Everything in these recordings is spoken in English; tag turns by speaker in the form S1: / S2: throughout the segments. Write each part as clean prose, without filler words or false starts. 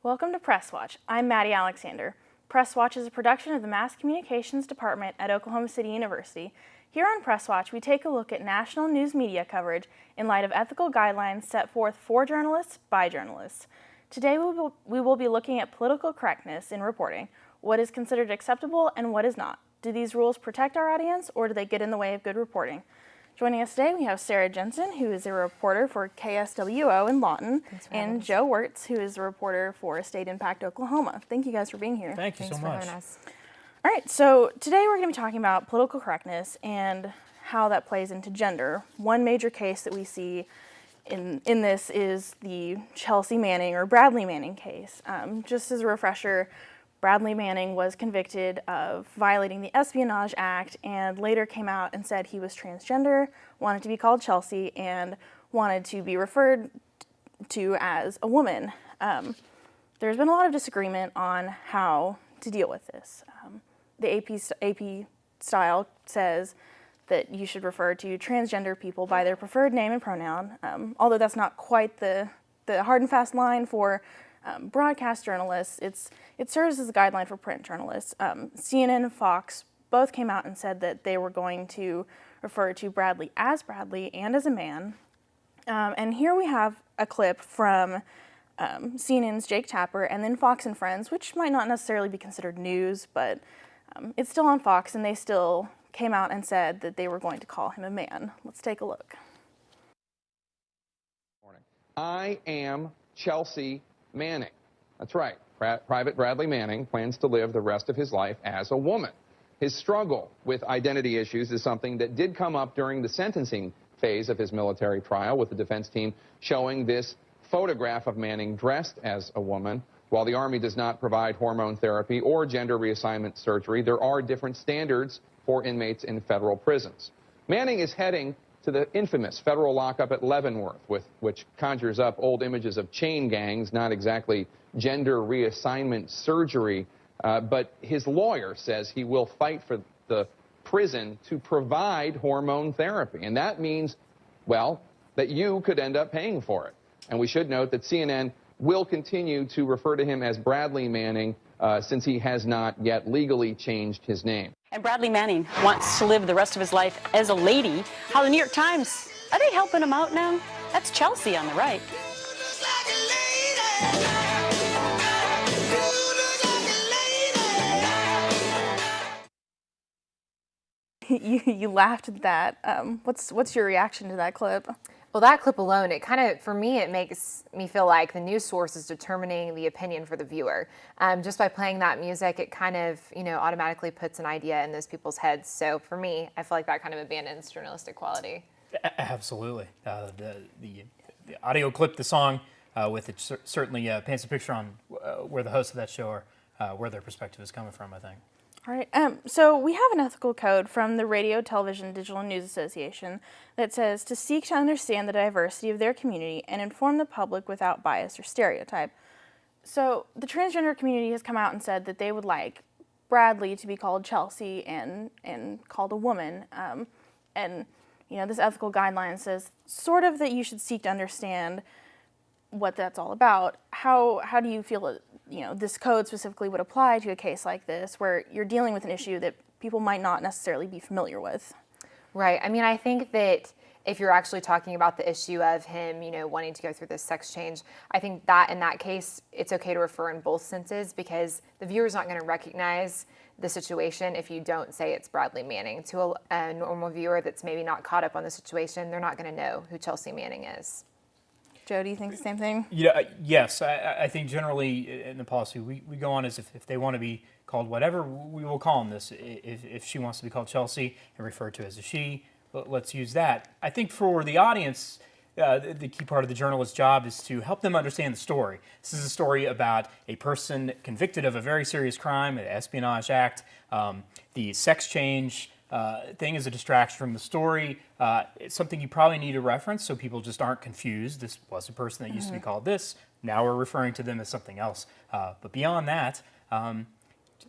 S1: Welcome to Press Watch. I'm Maddie Alexander. Press Watch is a production of the Mass Communications Department at Oklahoma City University. Here on Press Watch, we take a look at national news media coverage in light of ethical guidelines set forth for journalists by journalists. Today, we will be looking at political correctness in reporting, what is considered acceptable and what is not. Do these rules protect our audience, or do they get in the way of good reporting? Joining us today, we have Sarah Jensen, who is a reporter for KSWO in Lawton, and Joe Wirtz, who is a reporter for State Impact Oklahoma. Thank you guys for being here.
S2: Thanks so much.
S3: For having us.
S1: All right, so today we're going to be talking about political correctness and how that plays into gender. One major case that we see in this is the Chelsea Manning or Bradley Manning case. Just as a refresher, Bradley Manning was convicted of violating the Espionage Act and later came out and said he was transgender, wanted to be called Chelsea, and wanted to be referred to as a woman. There's been a lot of disagreement on how to deal with this. The AP style says that you should refer to transgender people by their preferred name and pronoun, although that's not quite the hard and fast line for broadcast journalists. It serves as a guideline for print journalists. CNN and Fox both came out and said that they were going to refer to Bradley as Bradley and as a man. And here we have a clip from CNN's Jake Tapper and then Fox and Friends, which might not necessarily be considered news, but it's still on Fox, and they still came out and said that they were going to call him a man. Let's take a look.
S4: I am Chelsea Manning. That's right. Private Bradley Manning plans to live the rest of his life as a woman. His struggle with identity issues is something that did come up during the sentencing phase of his military trial, with the defense team showing this photograph of Manning dressed as a woman. While the Army does not provide hormone therapy or gender reassignment surgery, there are different standards for inmates in federal prisons. Manning is heading to the infamous federal lockup at Leavenworth, which conjures up old images of chain gangs, not exactly gender reassignment surgery, but his lawyer says he will fight for the prison to provide hormone therapy. And that means, well, that you could end up paying for it. And we should note that CNN will continue to refer to him as Bradley Manning since he has not yet legally changed his name.
S5: And Bradley Manning wants to live the rest of his life as a lady. How the New York Times, are they helping him out now? That's Chelsea on the right.
S1: You laughed at that. What's your reaction to that clip?
S3: Well, that clip alone, it kind of, for me, it makes me feel like the news source is determining the opinion for the viewer. Just by playing that music, it kind of, automatically puts an idea in those people's heads. So for me, I feel like that kind of abandons journalistic quality.
S2: Absolutely. The audio clip, the song with it certainly paints a picture on where the hosts of that show are, where their perspective is coming from, I think.
S1: All right, so we have an ethical code from the Radio, Television, Digital News Association that says to seek to understand the diversity of their community and inform the public without bias or stereotype. So the transgender community has come out and said that they would like Bradley to be called Chelsea and called a woman. And this ethical guideline says sort of that you should seek to understand what that's all about. How do you feel that this code specifically would apply to a case like this, where you're dealing with an issue that people might not necessarily be familiar with?
S3: Right. I mean, I think that if you're actually talking about the issue of him, wanting to go through this sex change, I think that in that case, it's okay to refer in both senses, because the viewer's not going to recognize the situation if you don't say it's Bradley Manning. To a normal viewer that's maybe not caught up on the situation, they're not going to know who Chelsea Manning is.
S1: Joe, do you think the same thing?
S2: Yes, I think generally in the policy we go on as if they want to be called whatever, we will call them this. If she wants to be called Chelsea and referred to as a she, let's use that. I think for the audience, the key part of the journalist's job is to help them understand the story. This is a story about a person convicted of a very serious crime, the Espionage Act. The sex change thing is a distraction from the story. It's something you probably need to reference so people just aren't confused. This was a person that used to be called this. Now we're referring to them as something else. But beyond that,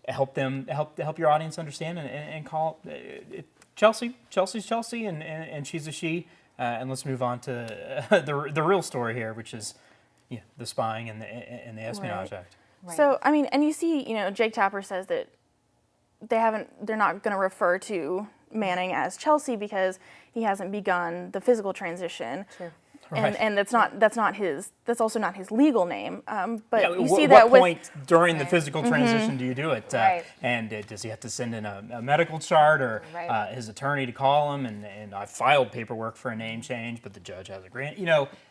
S2: help your audience understand and call it Chelsea. Chelsea's Chelsea, and she's a she. And let's move on to the real story here, which is the spying and the Espionage Act.
S3: Right.
S1: So, I mean, and you see, Jake Tapper says that they're not going to refer to Manning as Chelsea because he hasn't begun the physical transition.
S3: True.
S2: Right.
S1: And that's also not his legal name. But
S2: Yeah,
S1: you see
S2: what
S1: that with
S2: point during the physical transition do you do it?
S3: Right.
S2: And does he have to send in a medical chart or
S3: Right.
S2: his attorney to call him? And I filed paperwork for a name change, but the judge hasn't granted.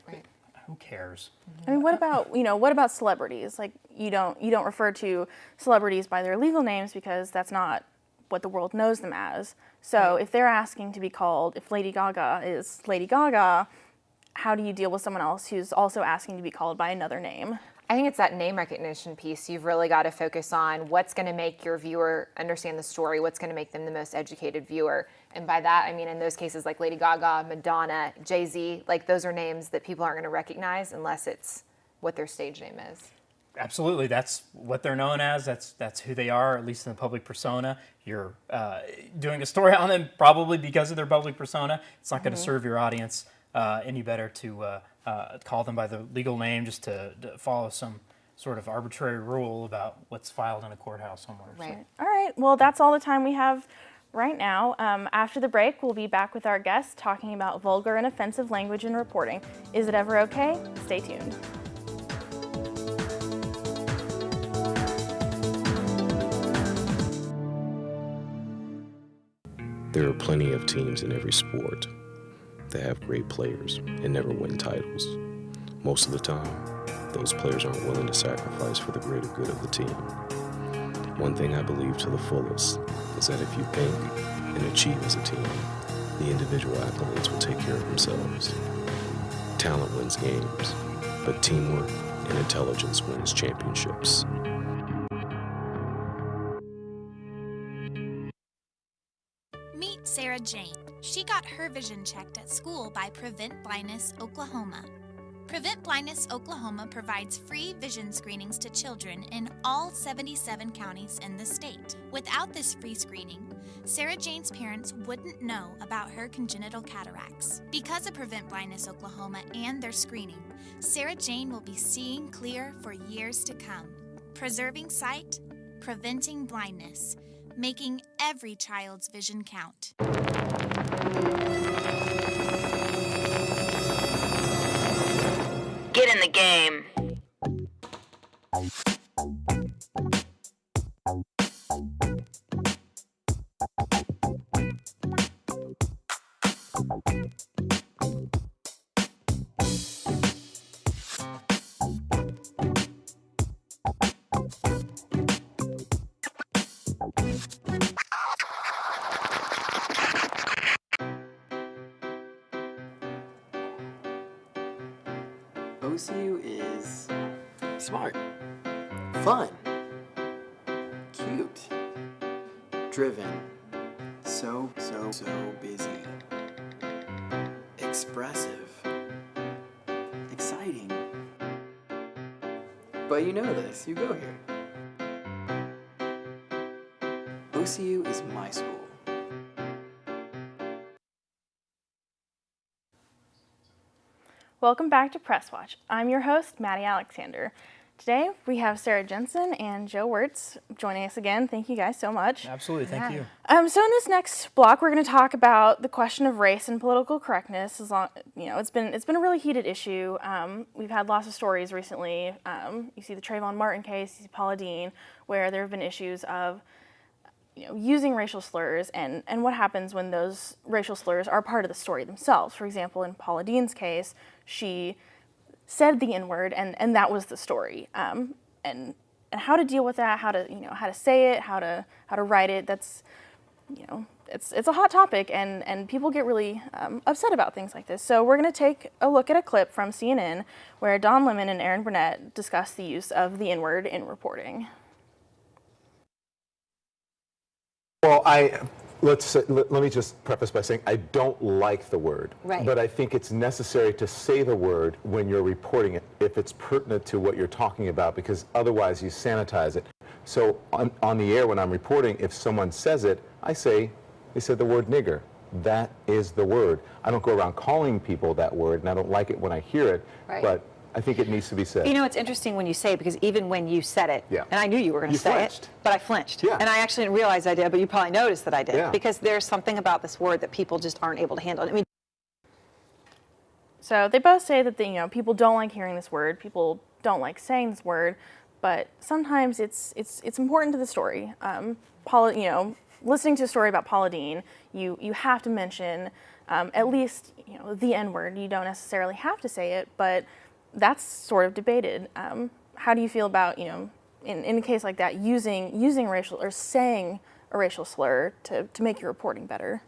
S3: Right.
S2: Who cares?
S1: I mean, what about celebrities? Like you don't refer to celebrities by their legal names because that's not what the world knows them as. So if they're asking to be called, if Lady Gaga is Lady Gaga, how do you deal with someone else who's also asking to be called by another name?
S3: I think it's that name recognition piece. You've really got to focus on what's going to make your viewer understand the story, what's going to make them the most educated viewer. And by that, I mean, in those cases like Lady Gaga, Madonna, Jay-Z, like those are names that people aren't going to recognize unless it's what their stage name is.
S2: Absolutely, that's what they're known as. That's who they are, at least in the public persona. You're doing a story on them probably because of their public persona. It's not going to serve your audience any better to call them by the legal name just to follow some sort of arbitrary rule about what's filed in a courthouse somewhere.
S3: Right.
S1: All right. Well, that's all the time we have right now. After the break, we'll be back with our guests talking about vulgar and offensive language in reporting. Is it ever okay? Stay tuned.
S6: There are plenty of teams in every sport that have great players and never win titles. Most of the time, those players aren't willing to sacrifice for the greater good of the team. One thing I believe to the fullest is that if you think and achieve as a team, the individual accolades will take care of themselves. Talent wins games, but teamwork and intelligence wins championships.
S7: Meet Sarah Jane. She got her vision checked at school by Prevent Blindness Oklahoma. Prevent Blindness Oklahoma provides free vision screenings to children in all 77 counties in the state. Without this free screening, Sarah Jane's parents wouldn't know about her congenital cataracts. Because of Prevent Blindness Oklahoma and their screening, Sarah Jane will be seeing clear for years to come. Preserving sight, preventing blindness, making every child's vision count.
S8: Get in the game.
S9: OCU is smart, fun, cute, driven, so busy, expressive, exciting. But you know this, you go here. OCU is my school.
S1: Welcome back to Press Watch. I'm your host, Maddie Alexander. Today we have Sarah Jensen and Joe Wirtz joining us again. Thank you guys so much.
S2: Absolutely, thank you.
S1: So in this next block, we're going to talk about the question of race and political correctness. It's been a really heated issue. We've had lots of stories recently. You see the Trayvon Martin case, you see Paula Deen, where there have been issues of using racial slurs and what happens when those racial slurs are part of the story themselves. For example, in Paula Deen's case, she said the N-word and that was the story. And how to deal with that, how to say it, how to write it. That's it's a hot topic and people get really upset about things like this. So we're going to take a look at a clip from CNN where Don Lemon and Aaron Burnett discuss the use of the N-word in reporting.
S10: Well, let me just preface by saying I don't like the word, but I think it's necessary to say the word when you're reporting it if it's pertinent to what you're talking about, because otherwise you sanitize it. So on the air when I'm reporting, if someone says it, I say, they said the word nigger. That is the word. I don't go around calling people that word, and I don't like it when I hear it, but I think it needs to be said.
S8: You know, it's interesting when you say it, because even when you said it,
S10: Yeah.
S8: and I knew you were going to
S10: You
S8: say
S10: flinched.
S8: it, but I flinched.
S10: Yeah.
S8: And I actually didn't realize I did, but you probably noticed that I did.
S10: Yeah.
S8: Because there's something about this word that people just aren't able to handle. I mean,
S1: So they both say that people don't like hearing this word, people don't like saying this word, but sometimes it's important to the story. Listening to a story about Paula Deen, you have to mention at least the N word. You don't necessarily have to say it, but that's sort of debated. How do you feel about in a case like that using racial or saying a racial slur to make your reporting better?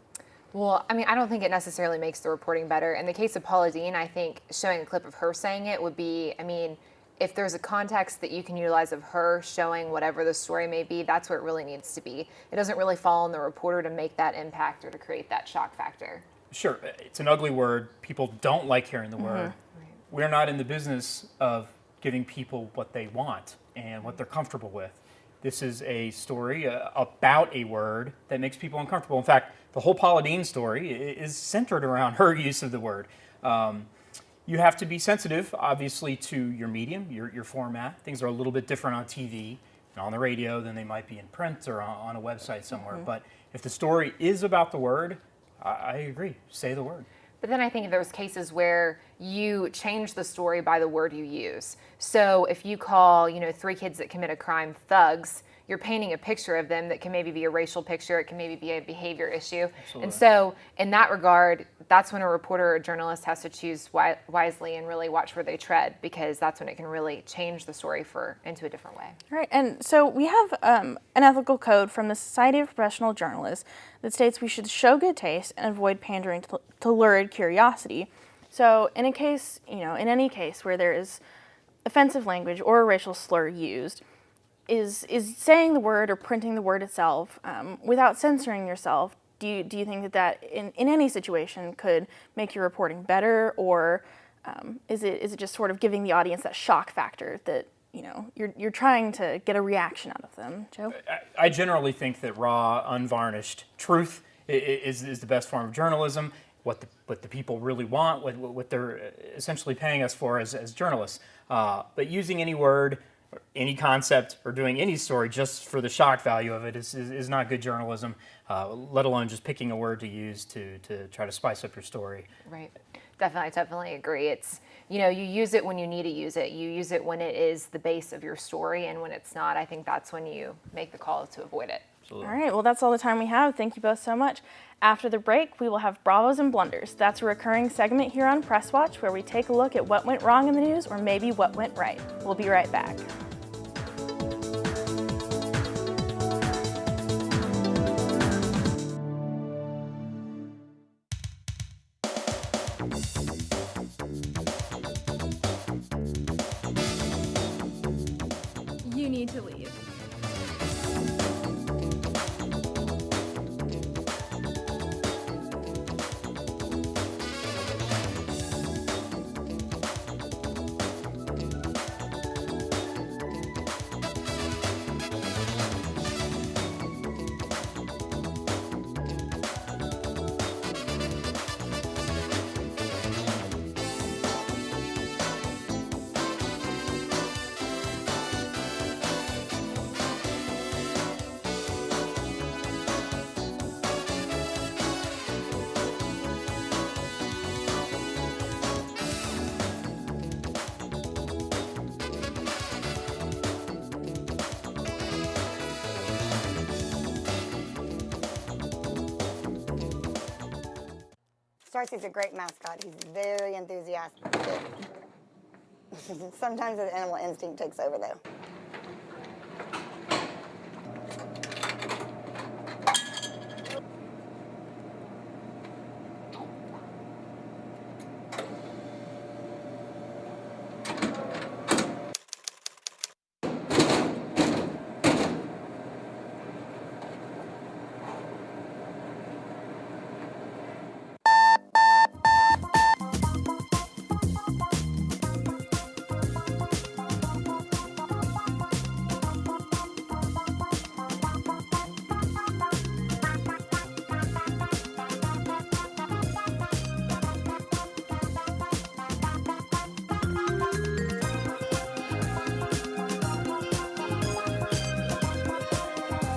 S3: Well, I mean, I don't think it necessarily makes the reporting better. In the case of Paula Deen, I think showing a clip of her saying it would be, I mean, if there's a context that you can utilize of her showing whatever the story may be, that's where it really needs to be. It doesn't really fall on the reporter to make that impact or to create that shock factor.
S2: Sure, it's an ugly word. People don't like hearing the word.
S3: Right.
S2: We're not in the business of giving people what they want and what they're comfortable with. This is a story about a word that makes people uncomfortable. In fact, the whole Paula Deen story is centered around her use of the word. You have to be sensitive, obviously, to your medium, your format. Things are a little bit different on TV and on the radio than they might be in print or on a website somewhere. But if the story is about the word, I agree. Say the word.
S3: But then I think there's cases where you change the story by the word you use. So if you call, 3 kids that commit a crime thugs, you're painting a picture of them that can maybe be a racial picture, it can maybe be a behavior issue.
S2: Absolutely.
S3: And so in that regard, that's when a reporter or a journalist has to choose wisely and really watch where they tread, because that's when it can really change the story into a different way.
S1: All right, and so we have an ethical code from the Society of Professional Journalists that states we should show good taste and avoid pandering to lurid curiosity. So in any case where there is offensive language or a racial slur used, is saying the word or printing the word itself without censoring yourself, do you think that in any situation could make your reporting better, or is it just sort of giving the audience that shock factor that you're trying to get a reaction out of them? Joe?
S2: I generally think that raw, unvarnished truth is the best form of journalism. What the people really want, what they're essentially paying us for as journalists. But using any word, or any concept, or doing any story just for the shock value of it is not good journalism, let alone just picking a word to use to try to spice up your story.
S3: Right. Definitely agree. It's, you use it when you need to use it. You use it when it is the base of your story, and when it's not, I think that's when you make the call to avoid it.
S2: Absolutely.
S1: All right, well, that's all the time we have. Thank you both so much. After the break, we will have Bravos and Blunders. That's a recurring segment here on Press Watch where we take a look at what went wrong in the news or maybe what went right. We'll be right back.
S11: You need to leave.
S12: Darcy's a great mascot. He's very enthusiastic. Sometimes his animal instinct takes over, though.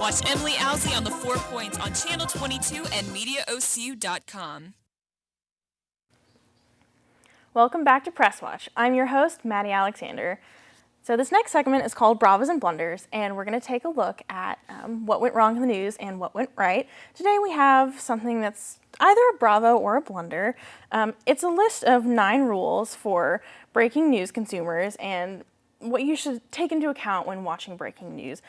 S11: Watch Emily Owsley on the 4 Points on Channel 22 and MediaOCU.com.
S1: Welcome back to Press Watch. I'm your host, Maddie Alexander. So this next segment is called Bravas and Blunders, and we're going to take a look at what went wrong in the news and what went right. Today we have something that's either a bravo or a blunder. It's a list of 9 rules for breaking news consumers and what you should take into account when watching breaking news.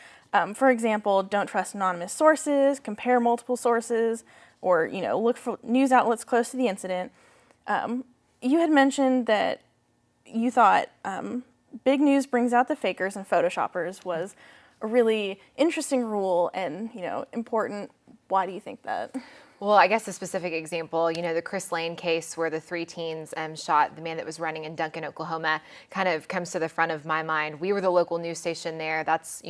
S1: For example, don't trust anonymous sources, compare multiple sources, or look for news outlets close to the incident. You had mentioned that you thought big news brings out the fakers and photoshoppers was a really interesting rule and, important. Why do you think that?
S3: Well, I guess a specific example, the Chris Lane case where the 3 teens shot the man that was running in Duncan, Oklahoma, kind of comes to the front of my mind. We were the local news station there. That's,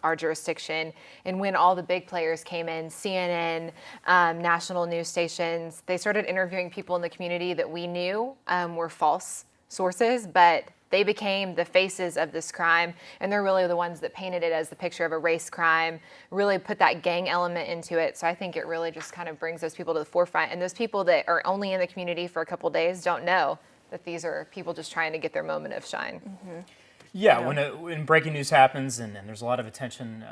S3: our jurisdiction. And when all the big players came in, CNN, national news stations, they started interviewing people in the community that we knew were false sources, but they became the faces of this crime, and they're really the ones that painted it as the picture of a race crime, really put that gang element into it. So I think it really just kind of brings those people to the forefront. And those people that are only in the community for a couple days don't know that these are people just trying to get their moment of shine.
S1: Mm-hmm.
S2: Yeah, when breaking news happens and there's a lot of attention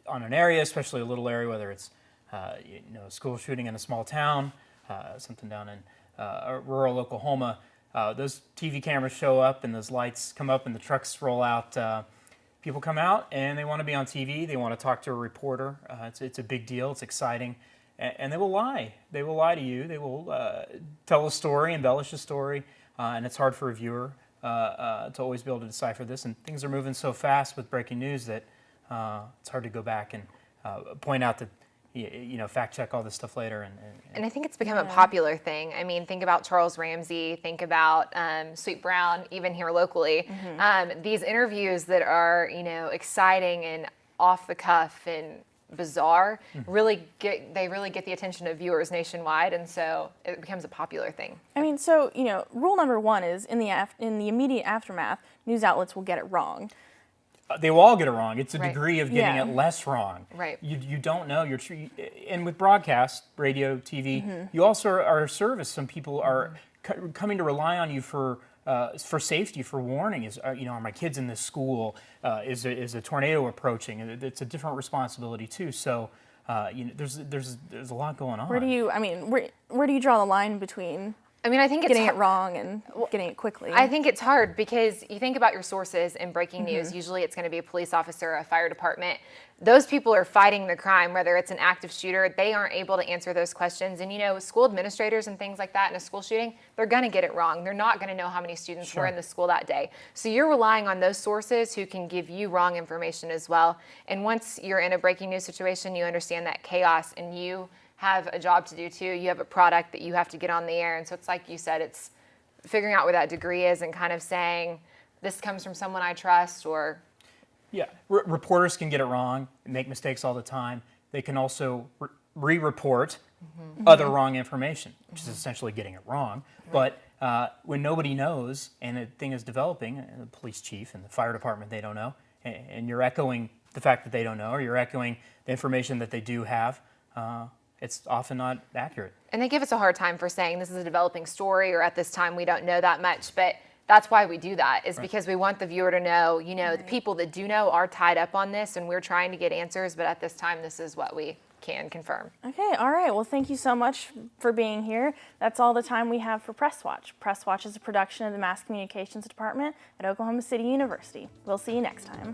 S2: on an area, especially a little area, whether it's a school shooting in a small town, something down in rural Oklahoma, those TV cameras show up and those lights come up and the trucks roll out. People come out and they want to be on TV. They want to talk to a reporter. It's a big deal. It's exciting. And they will lie. They will lie to you. They will tell a story, embellish a story. And it's hard for a viewer to always be able to decipher this. And things are moving so fast with breaking news that it's hard to go back and point out that fact check all this stuff later.
S3: And I think it's become a popular thing. I mean, think about Charles Ramsey, think about Sweet Brown, even here locally. Mm-hmm. These interviews that are, exciting and off the cuff and bizarre, mm-hmm. really get the attention of viewers nationwide, and so it becomes a popular thing.
S1: I mean, so, rule number 1 is in the immediate aftermath, news outlets will get it wrong.
S2: They will all get it wrong. It's a
S3: right.
S2: degree of getting it less wrong.
S3: Right.
S2: You don't know. And with broadcast, radio, TV, mm-hmm. you also are a service. Some people are coming to rely on you for safety, for warning. Are my kids in this school? Is a tornado approaching? It's a different responsibility too. So there's a lot going on.
S1: Where do you draw the line between?
S3: I think it's
S1: getting it wrong and getting it quickly.
S3: I think it's hard because you think about your sources in breaking news. Mm-hmm. Usually it's going to be a police officer, a fire department. Those people are fighting the crime, whether it's an active shooter. They aren't able to answer those questions. And, school administrators and things like that in a school shooting, they're going to get it wrong. They're not going to know how many students were in the school that day. So you're relying on those sources who can give you wrong information as well. And once you're in a breaking news situation, you understand that chaos, and you have a job to do too. You have a product that you have to get on the air. And so it's like you said, it's figuring out where that degree is and kind of saying, this comes from someone I trust, or...
S2: Yeah, reporters can get it wrong and make mistakes all the time. They can also re-report mm-hmm. other wrong information, which mm-hmm. is essentially getting it wrong. Right. But when nobody knows and a thing is developing, the police chief and the fire department, they don't know, and you're echoing the fact that they don't know, or you're echoing the information that they do have, it's often not accurate.
S3: And they give us a hard time for saying this is a developing story, or at this time we don't know that much, but that's why we do that, is because we want the viewer to know, the people that do know are tied up on this, and we're trying to get answers, but at this time this is what we can confirm.
S1: Okay, all right. Well, thank you so much for being here. That's all the time we have for Press Watch. Press Watch is a production of the Mass Communications Department at Oklahoma City University. We'll see you next time.